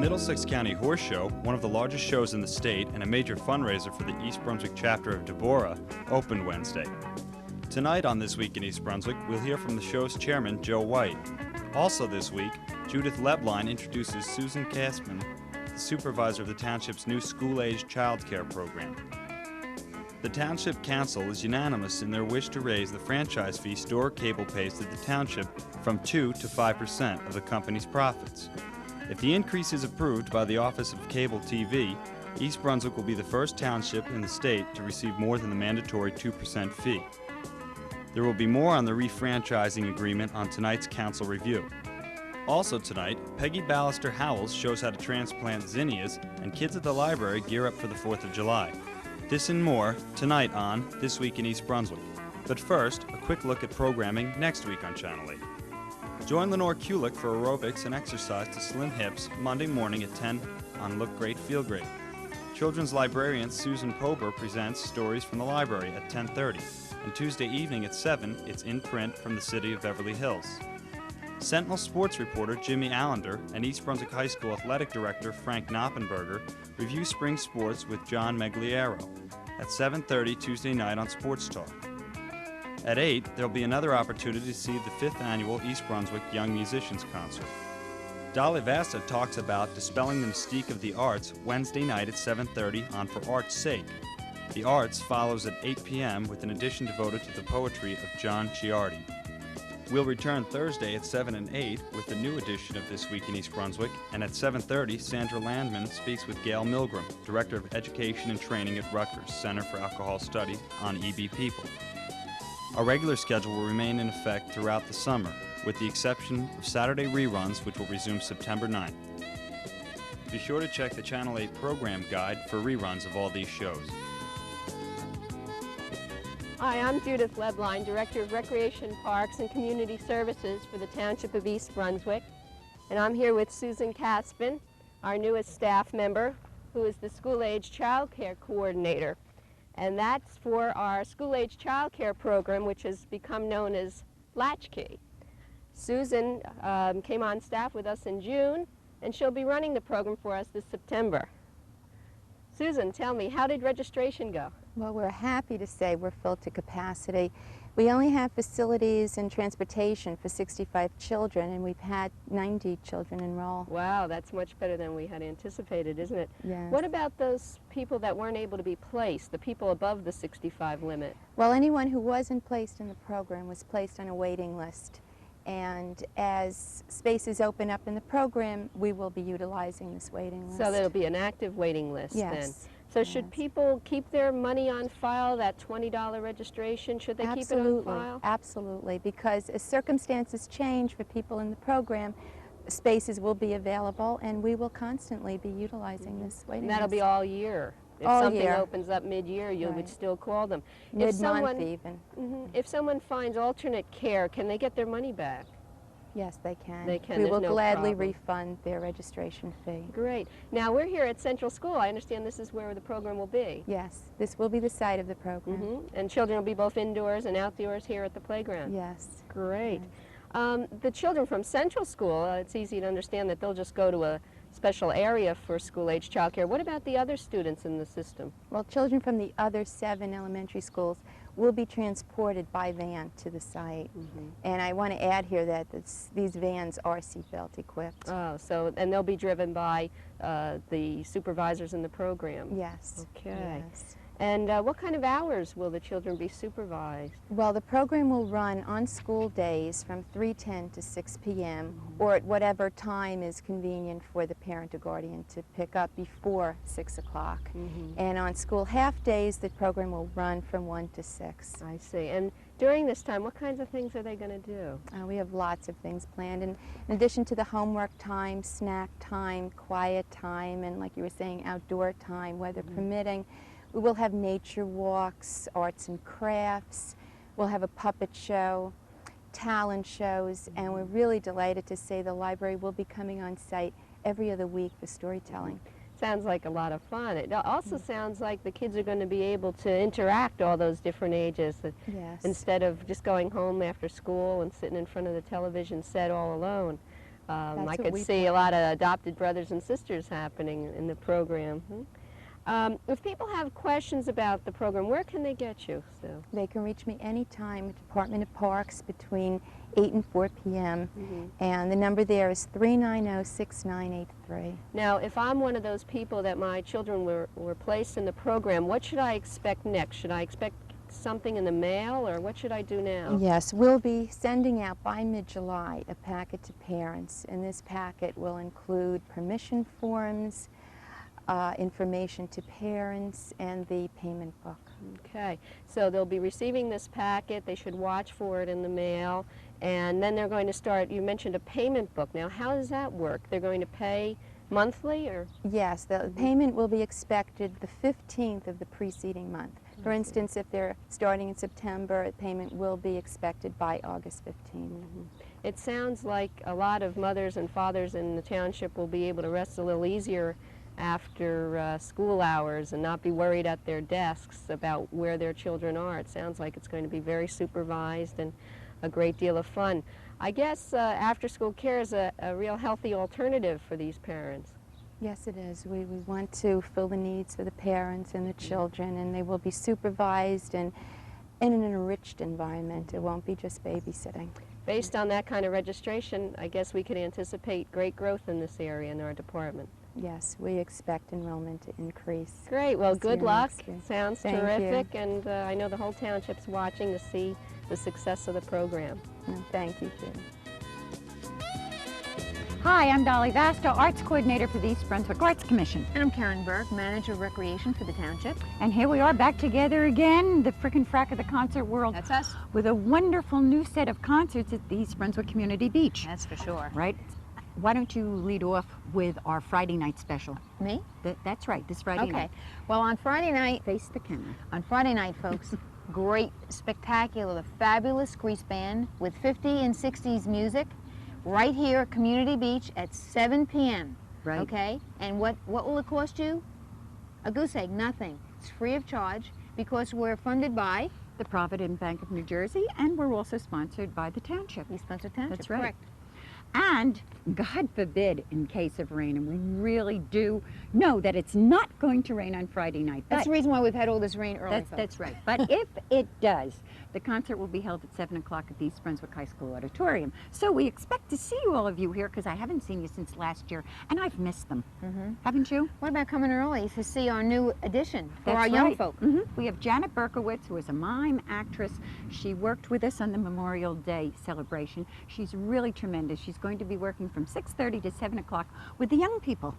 Middlesex County Horse Show, one of the largest shows in the state and a major fundraiser for the East Brunswick chapter of Deborah, opened Wednesday. Tonight on This Week in East Brunswick, we'll hear from the show's chairman, Joe White. Also this week, Judith Lebline introduces Susan Kaspin, the supervisor of the township's new school-age child care program. The Township Council is unanimous in their wish to raise the franchise fee store cable pays to the township from 2 to 5% of the company's profits. If the increase is approved by the Office of Cable TV, East Brunswick will be the first township in the state to receive more than the mandatory 2% fee. There will be more on the refranchising agreement on tonight's council review. Also tonight, Peggy Ballister-Howells shows how to transplant zinnias, and kids at the library gear up for the 4th of July. This and more tonight on This Week in East Brunswick. But first, a quick look at programming next week on Channel 8. Join Lenore Kulik for aerobics and exercise to slim hips Monday morning at 10 on Look Great, Feel Great. Children's librarian Susan Pober presents Stories from the Library at 10:30. And Tuesday evening at 7, it's in print from the city of Beverly Hills. Sentinel sports reporter Jimmy Allender and East Brunswick High School athletic director Frank Knoppenberger review spring sports with John Megliero at 7:30 Tuesday night on Sports Talk. At 8, there'll be another opportunity to see the 5th annual East Brunswick Young Musicians Concert. Dolly Vasta talks about dispelling the mystique of the arts Wednesday night at 7:30 on For Art's Sake. The Arts follows at 8 p.m. with an edition devoted to the poetry of John Ciardi. We'll return Thursday at 7 and 8 with the new edition of This Week in East Brunswick, and at 7:30, Sandra Landman speaks with Gail Milgram, Director of Education and Training at Rutgers Center for Alcohol Study, on EB People. Our regular schedule will remain in effect throughout the summer, with the exception of Saturday reruns, which will resume September 9th. Be sure to check the Channel 8 program guide for reruns of all these shows. Hi, I'm Judith Lebline, Director of Recreation, Parks, and Community Services for the Township of East Brunswick. And I'm here with Susan Kaspin, our newest staff member, who is the School-Age Child Care Coordinator. And that's for our School-Age Child Care program, which has become known as Latchkey. Susan came on staff with us in June, and she'll be running the program for us this September. Susan, tell me, how did registration go? Well, we're happy to say we're filled to capacity. We only have facilities and transportation for 65 children, and we've had 90 children enroll. Wow, that's much better than we had anticipated, isn't it? Yes. What about those people that weren't able to be placed, the people above the 65 limit? Well, anyone who wasn't placed in the program was placed on a waiting list. And as spaces open up in the program, we will be utilizing this waiting list. So there'll be an active waiting list then. Yes. So should people keep their money on file, that $20 registration? Should they keep it on file? Absolutely, because as circumstances change for people in the program, spaces will be available, and we will constantly be utilizing this waiting And that'll list. be all year. If all something year. opens up mid-year, you would still call them. Mid-month even. If someone finds alternate care, can they get their money back? Yes, they can. They can. We There's will no gladly problem. refund their registration fee. Great. Now, we're here at Central School. I understand this is where the program will be. Yes, this will be the site of the program. And children will be both indoors and outdoors here at the playground. Yes. Great. Yes. The children from Central School, it's easy to understand that they'll just go to a special area for school-age childcare. What about the other students in the system? Well, children from the other 7 elementary schools will be transported by van to the site. And I want to add here that these vans are seatbelt equipped. Oh, so, and they'll be driven by the supervisors in the program? Yes. Okay. Yes. And what kind of hours will the children be supervised? Well, the program will run on school days from 3:10 to 6 p.m. or at whatever time is convenient for the parent or guardian to pick up before 6 o'clock. And on school half days, the program will run from 1 to 6. I see. And during this time, what kinds of things are they going to do? We have lots of things planned. And in addition to the homework time, snack time, quiet time, and like you were saying, outdoor time, weather permitting, we will have nature walks, arts and crafts, we'll have a puppet show, talent shows, and we're really delighted to say the library will be coming on site every other week for storytelling. Sounds like a lot of fun. It also sounds like the kids are going to be able to interact all those different ages Yes. instead of just going home after school and sitting in front of the television set all alone. I what could we see a lot of adopted brothers and sisters happening in the program. If people have questions about the program, where can they get you, Sue? They can reach me anytime at Department of Parks between 8 and 4 p.m. And the number there is 390-6983. Now, if I'm one of those people that my children were placed in the program, what should I expect next? Should I expect something in the mail, or what should I do now? Yes, we'll be sending out by mid-July a packet to parents, and this packet will include permission forms, information to parents, and the payment book. Okay, so they'll be receiving this packet. They should watch for it in the mail, and then they're going to start. You mentioned a payment book. Now, how does that work? They're going to pay monthly, or? Yes, the payment will be expected the 15th of the preceding month. For instance, if they're starting in September, payment will be expected by August 15th. It sounds like a lot of mothers and fathers in the township will be able to rest a little easier after school hours and not be worried at their desks about where their children are. It sounds like it's going to be very supervised and a great deal of fun. I guess after-school care is a real healthy alternative for these parents. Yes, it is. We want to fill the needs for the parents and the children, and they will be supervised and in an enriched environment. It won't be just babysitting. Based on that kind of registration, I guess we could anticipate great growth in this area in our department. Yes, we expect enrollment to increase. Great. Well, good luck. Sounds Thank terrific, you. and I know the whole township's watching to see the success of the program. Thank you, Jim. Hi, I'm Dolly Vasta, Arts Coordinator for the East Brunswick Arts Commission. And I'm Karen Berg, Manager of Recreation for the Township. And here we are back together again, the frickin' frack of the concert world. That's us. With a wonderful new set of concerts at the East Brunswick Community Beach. That's for sure. Right? Why don't you lead off with our Friday night special? Me? That's right, this Friday night. Okay. Well, on Friday night, Face the camera. on Friday night, folks, great, spectacular, the fabulous Grease Band with 50s and 60s music right here at Community Beach at 7 p.m. Right. Okay? And what will it cost you? A goose egg, nothing. It's free of charge because we're funded by The Provident Bank of New Jersey, and we're also sponsored by the Township. East Brunswick Township. That's right. Correct. And God forbid, in case of rain, and we really do know that it's not going to rain on Friday night. That's the reason why we've had all this rain early, That's right. But if it does, the concert will be held at 7 o'clock at the East Brunswick High School Auditorium. So we expect to see all of you here, because I haven't seen you since last year, and I've missed them. Haven't you? What about coming early to see our new addition for That's our young right. folk? We have Janet Berkowitz, who is a mime actress. She worked with us on the Memorial Day celebration. She's really tremendous. She's going to be working from 6:30 to 7 o'clock with the young people.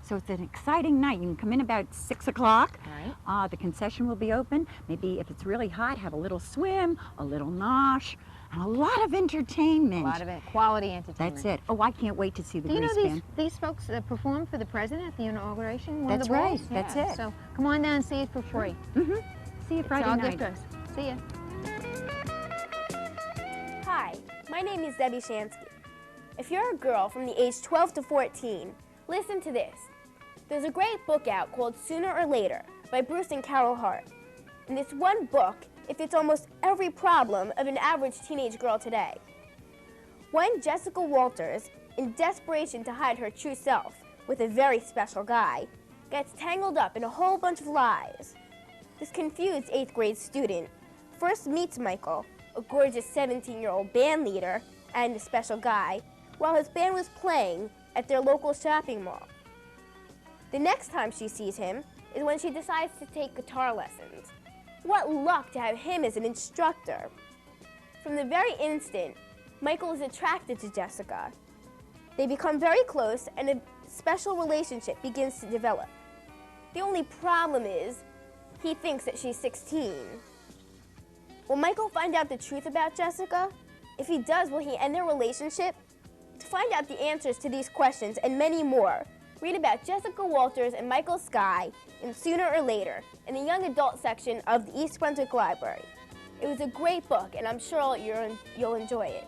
So it's an exciting night. You can come in about 6 o'clock. Right. The concession will be open. Maybe if it's really hot, have a little swim, a little nosh, and a lot of entertainment. A lot of it, quality entertainment. That's it. Oh, I can't wait to see the Do you Grease know Band. these folks performed for the president at the inauguration? One of That's the balls? right. That's Yeah. it. So come on down and see it for free. See you It's Friday all night. good to us. See ya. Hi, my name is Debbie Shansky. If you're a girl from the age 12 to 14, listen to this. There's a great book out called Sooner or Later by Bruce and Carol Hart. In this one book, it fits almost every problem of an average teenage girl today. One Jessica Walters, in desperation to hide her true self with a very special guy, gets tangled up in a whole bunch of lies. This confused 8th grade student first meets Michael, a gorgeous 17-year-old band leader and a special guy, while his band was playing at their local shopping mall. The next time she sees him is when she decides to take guitar lessons. What luck to have him as an instructor. From the very instant, Michael is attracted to Jessica. They become very close and a special relationship begins to develop. The only problem is, he thinks that she's 16. Will Michael find out the truth about Jessica? If he does, will he end their relationship? To find out the answers to these questions and many more, read about Jessica Walters and Michael Skye in Sooner or Later in the young adult section of the East Brunswick Library. It was a great book, and I'm sure you'll enjoy it.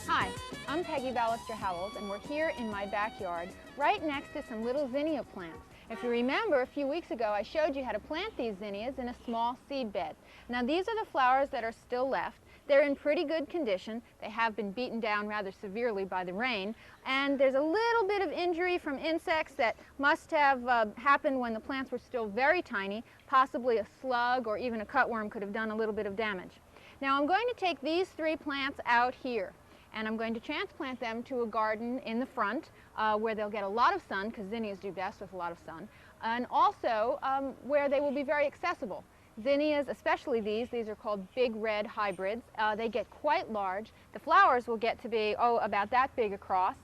Hi, I'm Peggy Ballister-Howells, and we're here in my backyard, right next to some little zinnia plants. If you remember, a few weeks ago, I showed you how to plant these zinnias in a small seed bed. Now, these are the flowers that are still left. They're in pretty good condition. They have been beaten down rather severely by the rain, and there's a little bit of injury from insects that must have happened when the plants were still very tiny. Possibly a slug or even a cutworm could have done a little bit of damage. Now I'm going to take these 3 plants out here, and I'm going to transplant them to a garden in the front where they'll get a lot of sun, because zinnias do best with a lot of sun, and also where they will be very accessible. Zinnias, especially these are called big red hybrids. They get quite large. The flowers will get to be, about that big across,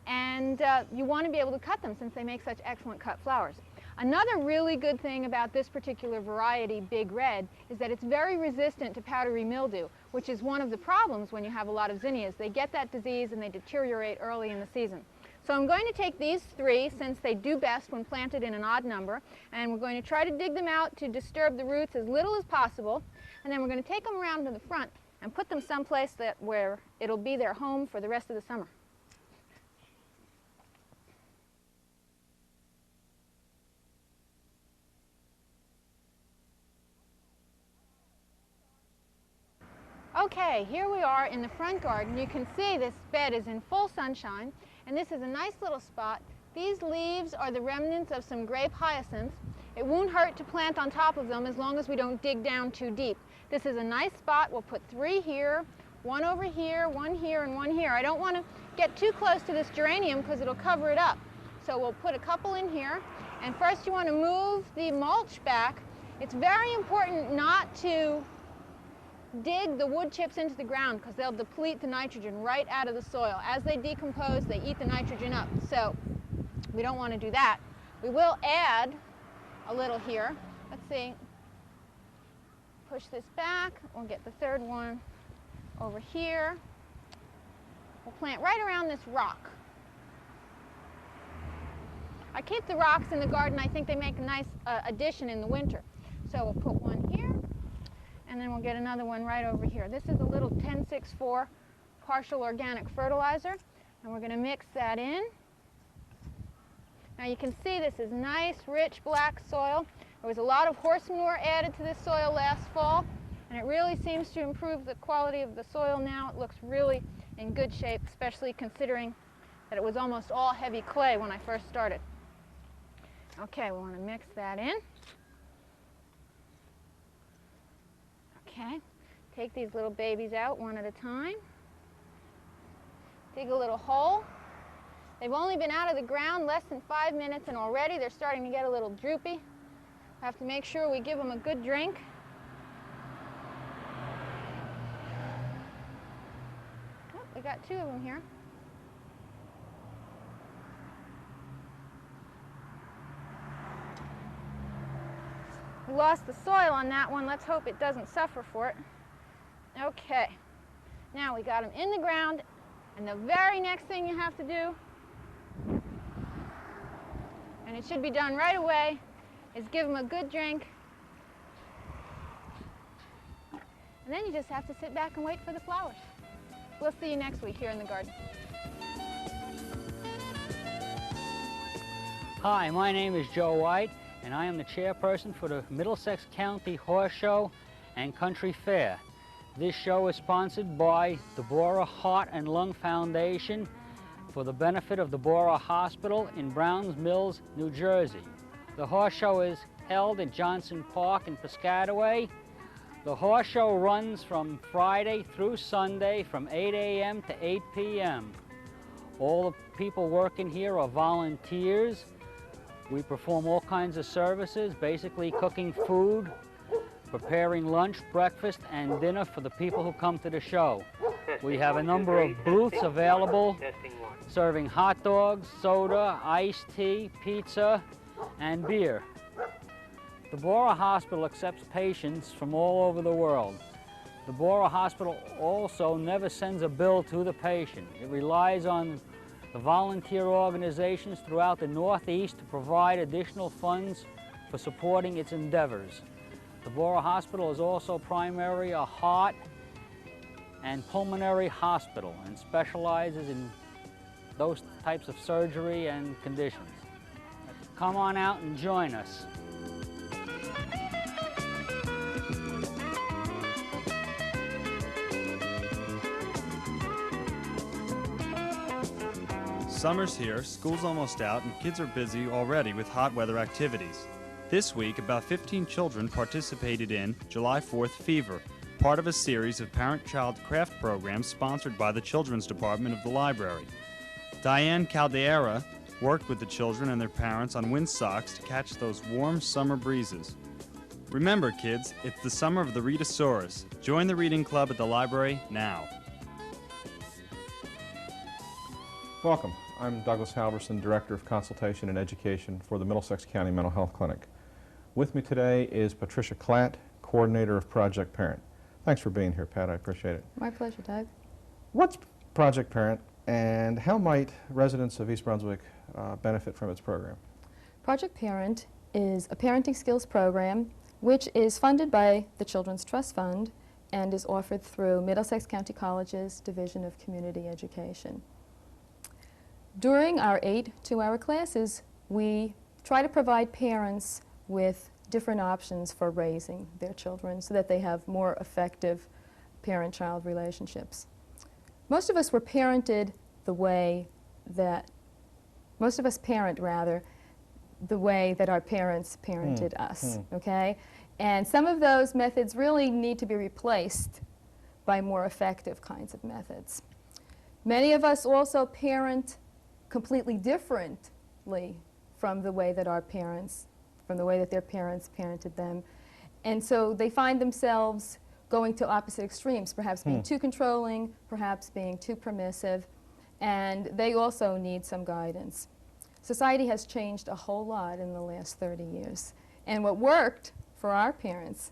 and you want to be able to cut them since they make such excellent cut flowers. Another really good thing about this particular variety, Big Red, is that it's very resistant to powdery mildew, which is one of the problems when you have a lot of zinnias. They get that disease and they deteriorate early in the season. So I'm going to take these 3, since they do best when planted in an odd number, and we're going to try to dig them out to disturb the roots as little as possible, and then we're going to take them around to the front and put them someplace where it'll be their home for the rest of the summer. Okay, here we are in the front garden. You can see this bed is in full sunshine, and this is a nice little spot. These leaves are the remnants of some grape hyacinths. It won't hurt to plant on top of them as long as we don't dig down too deep. This is a nice spot. We'll put 3 here, 1 over here, 1 here, and 1 here. I don't want to get too close to this geranium because it'll cover it up. So we'll put a couple in here. And first you want to move the mulch back. It's very important not to dig the wood chips into the ground because they'll deplete the nitrogen right out of the soil. As they decompose, they eat the nitrogen up. So we don't want to do that. We will add a little here. Let's see. Push this back. We'll get the 3rd one over here. We'll plant right around this rock. I keep the rocks in the garden. I think they make a nice addition in the winter. So we'll put 1 here. And then we'll get another one right over here. This is a little 10-6-4 partial organic fertilizer, and we're going to mix that in. Now you can see this is nice, rich, black soil. There was a lot of horse manure added to this soil last fall, and it really seems to improve the quality of the soil now. It looks really in good shape, especially considering that it was almost all heavy clay when I first started. Okay, we want to mix that in. Okay, take these little babies out one at a time. Dig a little hole. They've only been out of the ground less than 5 minutes, and already they're starting to get a little droopy. We have to make sure we give them a good drink. Oh, we got 2 of them here. We lost the soil on that one. Let's hope it doesn't suffer for it. Okay, now we got them in the ground, and the very next thing you have to do, and it should be done right away, is give them a good drink. And then you just have to sit back and wait for the flowers. We'll see you next week here in the garden. Hi, my name is Joe White, and I am the chairperson for the Middlesex County Horse Show and Country Fair. This show is sponsored by the Bora Heart and Lung Foundation for the benefit of the Bora Hospital in Browns Mills, New Jersey. The horse show is held at Johnson Park in Piscataway. The horse show runs from Friday through Sunday from 8 a.m. to 8 p.m. All the people working here are volunteers. We perform all kinds of services, basically cooking food, preparing lunch, breakfast, and dinner for the people who come to the show. We have a number of booths available, serving hot dogs, soda, iced tea, pizza, and beer. The Bora Hospital accepts patients from all over the world. The Bora Hospital also never sends a bill to the patient. It relies on the volunteer organizations throughout the Northeast to provide additional funds for supporting its endeavors. The Bora Hospital is also primarily a heart and pulmonary hospital and specializes in those types of surgery and conditions. Come on out and join us. Summer's here, school's almost out, and kids are busy already with hot weather activities. This week, about 15 children participated in July 4th Fever, part of a series of parent-child craft programs sponsored by the Children's Department of the library. Diane Caldera worked with the children and their parents on windsocks to catch those warm summer breezes. Remember, kids, it's the summer of the Readasaurus. Join the reading club at the library now. Welcome. I'm Douglas Halverson, Director of Consultation and Education for the Middlesex County Mental Health Clinic. With me today is Patricia Klatt, Coordinator of Project Parent. Thanks for being here, Pat. I appreciate it. My pleasure, Doug. What's Project Parent, and how might residents of East Brunswick benefit from its program? Project Parent is a parenting skills program which is funded by the Children's Trust Fund and is offered through Middlesex County College's Division of Community Education. During our 8 two-hour classes, we try to provide parents with different options for raising their children so that they have more effective parent-child relationships. Most of us were parented the way that, most of us parent rather, the way that our parents parented us, okay? And some of those methods really need to be replaced by more effective kinds of methods. Many of us also parent completely differently from the way that our parents, from the way that their parents parented them. And so they find themselves going to opposite extremes, perhaps being too controlling, perhaps being too permissive, and they also need some guidance. Society has changed a whole lot in the last 30 years, and what worked for our parents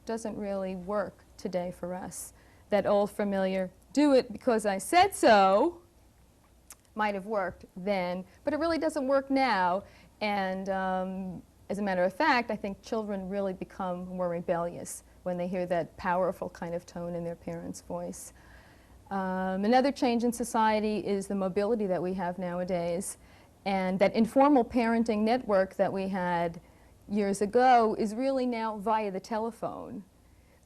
doesn't really work today for us. That old familiar, do it because I said so, might have worked then, but it really doesn't work now. And as a matter of fact, I think children really become more rebellious when they hear that powerful kind of tone in their parents' voice. Another change in society is the mobility that we have nowadays, and that informal parenting network that we had years ago is really now via the telephone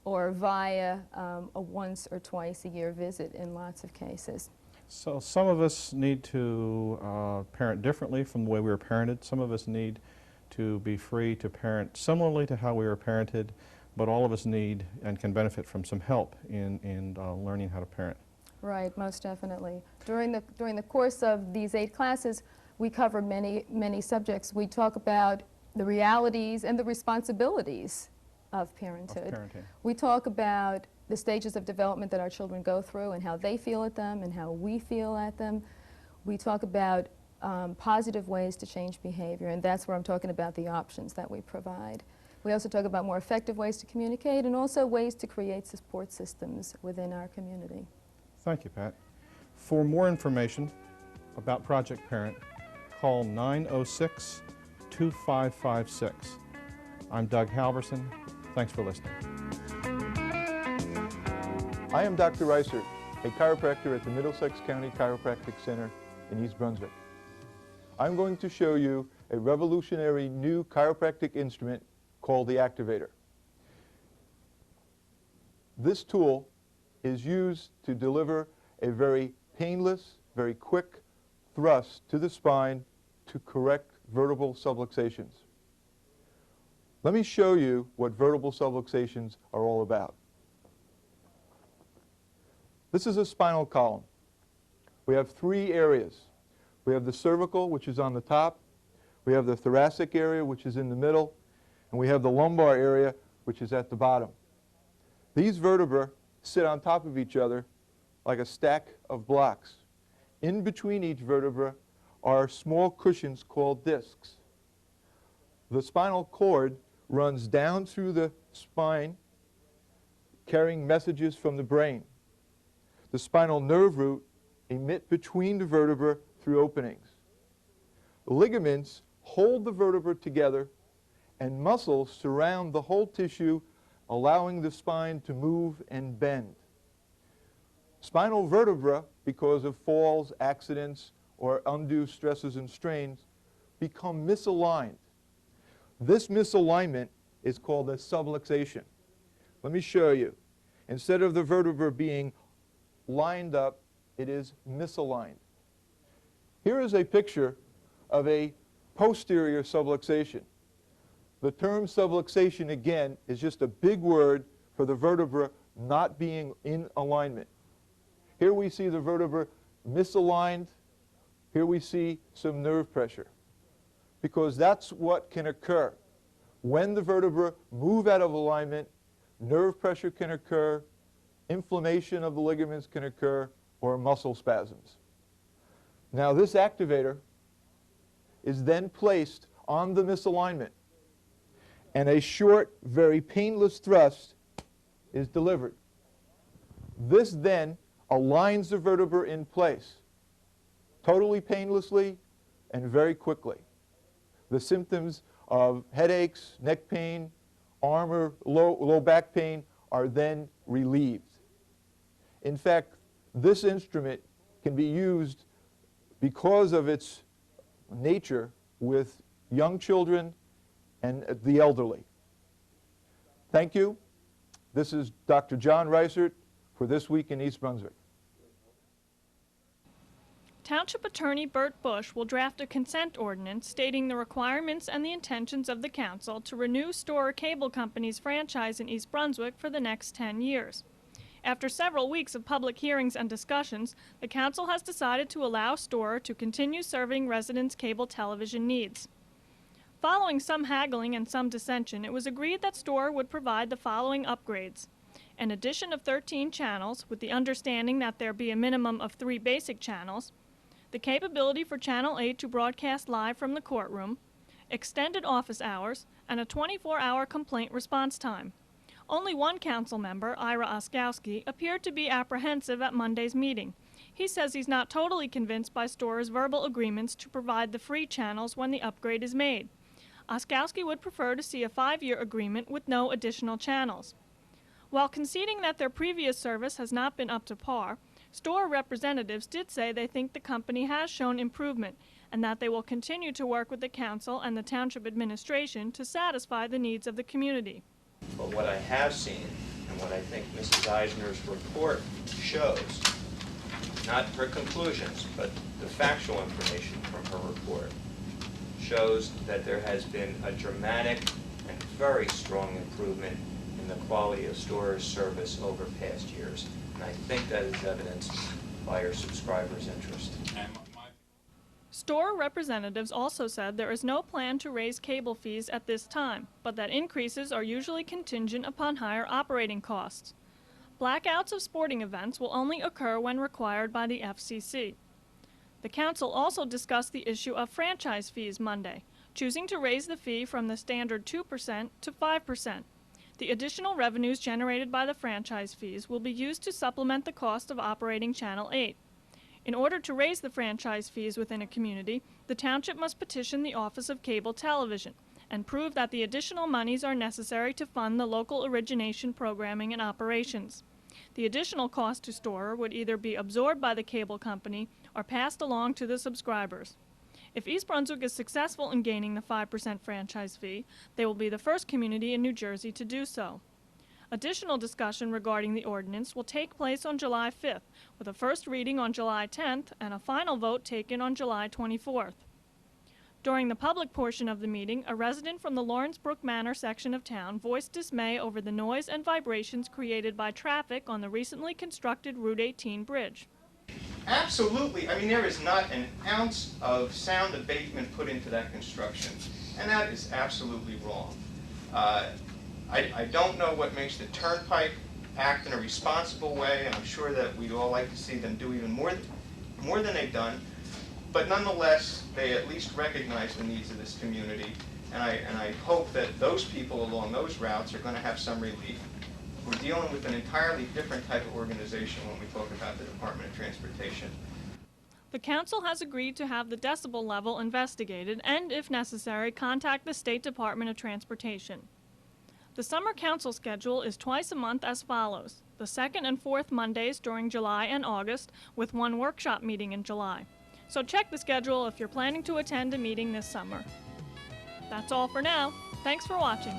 or via a once or twice a year visit in lots of cases. So some of us need to parent differently from the way we were parented. Some of us need to be free to parent similarly to how we were parented, but all of us need and can benefit from some help in learning how to parent. Right, most definitely. During the course of these 8 classes, we cover many subjects. We talk about the realities and the responsibilities of parenthood. We talk about the stages of development that our children go through and how they feel at them and how we feel at them. We talk about positive ways to change behavior, and that's where I'm talking about the options that we provide. We also talk about more effective ways to communicate and also ways to create support systems within our community. Thank you, Pat. For more information about Project Parent, call 906-2556. I'm Doug Halverson. Thanks for listening. I am Dr. Reiser, a chiropractor at the Middlesex County Chiropractic Center in East Brunswick. I'm going to show you a revolutionary new chiropractic instrument called the activator. This tool is used to deliver a very painless, very quick thrust to the spine to correct vertebral subluxations. Let me show you what vertebral subluxations are all about. This is a spinal column. We have 3 areas. We have the cervical, which is on the top. We have the thoracic area, which is in the middle. And we have the lumbar area, which is at the bottom. These vertebrae sit on top of each other like a stack of blocks. In between each vertebra are small cushions called discs. The spinal cord runs down through the spine, carrying messages from the brain. The spinal nerve root emit between the vertebrae through openings. Ligaments hold the vertebrae together, and muscles surround the whole tissue, allowing the spine to move and bend. Spinal vertebra, because of falls, accidents, or undue stresses and strains, become misaligned. This misalignment is called a subluxation. Let me show you. Instead of the vertebra being lined up, it is misaligned. Here is a picture of a posterior subluxation. The term subluxation, again, is just a big word for the vertebra not being in alignment. Here we see the vertebra misaligned. Here we see some nerve pressure, because that's what can occur. When the vertebra move out of alignment, nerve pressure can occur, inflammation of the ligaments can occur, or muscle spasms. Now this activator is then placed on the misalignment, and a short, very painless thrust is delivered. This then aligns the vertebra in place, totally painlessly and very quickly. The symptoms of headaches, neck pain, arm or low back pain are then relieved. In fact, this instrument can be used, because of its nature, with young children and the elderly. Thank you. This is Dr. John Reisert for This Week in East Brunswick. Township Attorney Bert Bush will draft a consent ordinance stating the requirements and the intentions of the council to renew Storer Cable Company's franchise in East Brunswick for the next 10 years. After several weeks of public hearings and discussions, the council has decided to allow Storer to continue serving residents' cable television needs. Following some haggling and some dissension, it was agreed that Storer would provide the following upgrades: an addition of 13 channels, with the understanding that there be a minimum of 3 basic channels, the capability for Channel 8 to broadcast live from the courtroom, extended office hours, and a 24-hour complaint response time. Only one council member, Ira Oskowski, appeared to be apprehensive at Monday's meeting. He says he's not totally convinced by Storer's verbal agreements to provide the free channels when the upgrade is made. Oskowski would prefer to see a 5-year agreement with no additional channels. While conceding that their previous service has not been up to par, Storer representatives did say they think the company has shown improvement and that they will continue to work with the council and the township administration to satisfy the needs of the community. But what I have seen, and what I think Mrs. Eisner's report shows, not her conclusions, but the factual information from her report, shows that there has been a dramatic and very strong improvement in the quality of Storer's service over past years. And I think that is evidenced by her subscribers' interest. Storer representatives also said there is no plan to raise cable fees at this time, but that increases are usually contingent upon higher operating costs. Blackouts of sporting events will only occur when required by the FCC. The council also discussed the issue of franchise fees Monday, choosing to raise the fee from the standard 2% to 5%. The additional revenues generated by the franchise fees will be used to supplement the cost of operating Channel 8. In order to raise the franchise fees within a community, the township must petition the Office of Cable Television and prove that the additional monies are necessary to fund the local origination programming and operations. The additional cost to Storer would either be absorbed by the cable company or passed along to the subscribers. If East Brunswick is successful in gaining the 5% franchise fee, they will be the first community in New Jersey to do so. Additional discussion regarding the ordinance will take place on July 5th, with a first reading on July 10th and a final vote taken on July 24th. During the public portion of the meeting, a resident from the Lawrence Brook Manor section of town voiced dismay over the noise and vibrations created by traffic on the recently constructed Route 18 bridge. Absolutely. I mean, there is not an ounce of sound abatement put into that construction, and that is absolutely wrong. I don't know what makes the Turnpike act in a responsible way, and I'm sure that we'd all like to see them do even more than they've done. But nonetheless, they at least recognize the needs of this community, and I hope that those people along those routes are going to have some relief. We're dealing with an entirely different type of organization when we talk about the Department of Transportation. The council has agreed to have the decibel level investigated and, if necessary, contact the State Department of Transportation. The summer council schedule is twice a month as follows: the 2nd and 4th Mondays during July and August, with one workshop meeting in July. So check the schedule if you're planning to attend a meeting this summer. That's all for now. Thanks for watching.